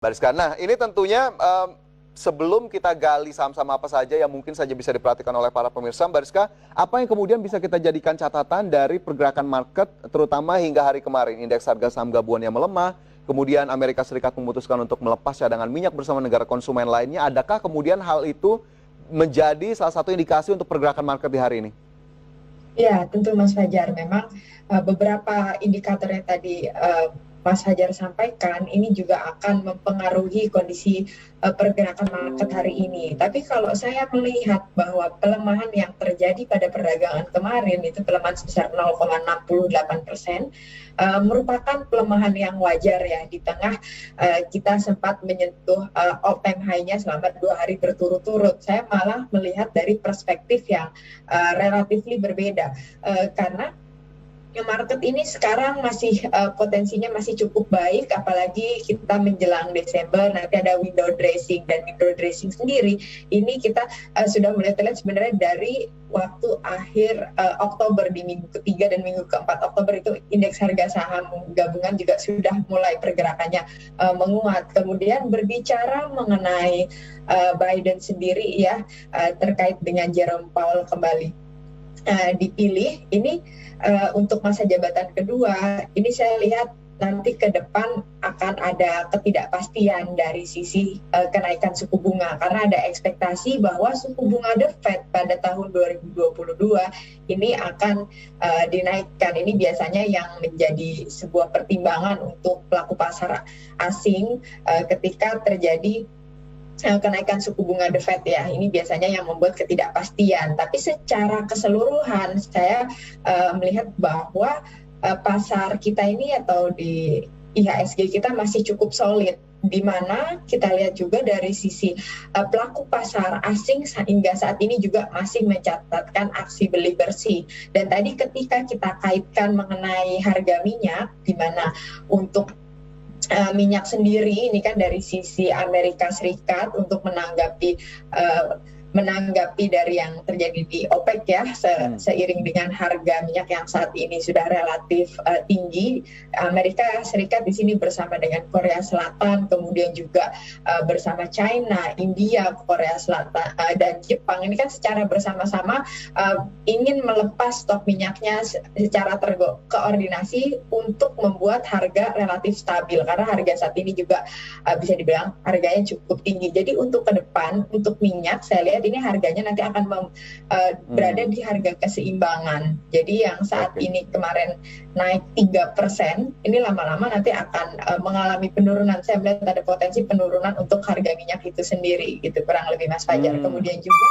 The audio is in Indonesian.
Bariska. Nah, ini tentunya sebelum kita gali saham-saham apa saja yang mungkin saja bisa diperhatikan oleh para pemirsa, Bariska, apa yang kemudian bisa kita jadikan catatan dari pergerakan market, terutama hingga hari kemarin, indeks harga saham gabungan yang melemah, kemudian Amerika Serikat memutuskan untuk melepas cadangan minyak bersama negara konsumen lainnya, adakah kemudian hal itu menjadi salah satu indikasi untuk pergerakan market di hari ini? Ya, tentu Mas Fajar. Memang beberapa indikator yang tadi Mas Fajar sampaikan ini juga akan mempengaruhi kondisi pergerakan market hari ini. Tapi kalau saya melihat bahwa pelemahan yang terjadi pada perdagangan kemarin itu pelemahan sebesar 0,68%, merupakan pelemahan yang wajar ya di tengah kita sempat menyentuh all time high-nya selama 2 hari berturut-turut. Saya malah melihat dari perspektif yang relatifly berbeda, karena market ini sekarang masih potensinya masih cukup baik, apalagi kita menjelang Desember nanti ada window dressing, dan window dressing sendiri ini kita sudah mulai terlihat sebenarnya dari waktu akhir Oktober, di minggu ketiga dan minggu keempat Oktober itu indeks harga saham gabungan juga sudah mulai pergerakannya menguat. Kemudian berbicara mengenai Biden sendiri ya, terkait dengan Jerome Powell kembali dipilih ini untuk masa jabatan kedua, ini saya lihat nanti ke depan akan ada ketidakpastian dari sisi kenaikan suku bunga, karena ada ekspektasi bahwa suku bunga The Fed pada tahun 2022 ini akan dinaikkan. Ini biasanya yang menjadi sebuah pertimbangan untuk pelaku pasar asing ketika terjadi kenaikan suku bunga The Fed ya, ini biasanya yang membuat ketidakpastian. Tapi secara keseluruhan saya melihat bahwa pasar kita ini atau di IHSG kita masih cukup solid, di mana kita lihat juga dari sisi pelaku pasar asing hingga saat ini juga masih mencatatkan aksi beli bersih. Dan tadi ketika kita kaitkan mengenai harga minyak, di mana untuk minyak sendiri ini kan dari sisi Amerika Serikat untuk menanggapi dari yang terjadi di OPEC ya, seiring dengan harga minyak yang saat ini sudah relatif tinggi. Amerika Serikat di sini bersama dengan Korea Selatan, kemudian juga bersama China, India, Korea Selatan dan Jepang ini kan secara bersama-sama ingin melepas stok minyaknya secara terkoordinasi untuk membuat harga relatif stabil, karena harga saat ini juga bisa dibilang harganya cukup tinggi. Jadi untuk ke depan untuk minyak saya lihat ini harganya nanti akan berada di harga keseimbangan. Jadi yang saat ini kemarin naik 3%, ini lama-lama nanti akan mengalami penurunan. Saya melihat ada potensi penurunan untuk harga minyak itu sendiri, gitu kurang lebih Mas Fajar. Kemudian juga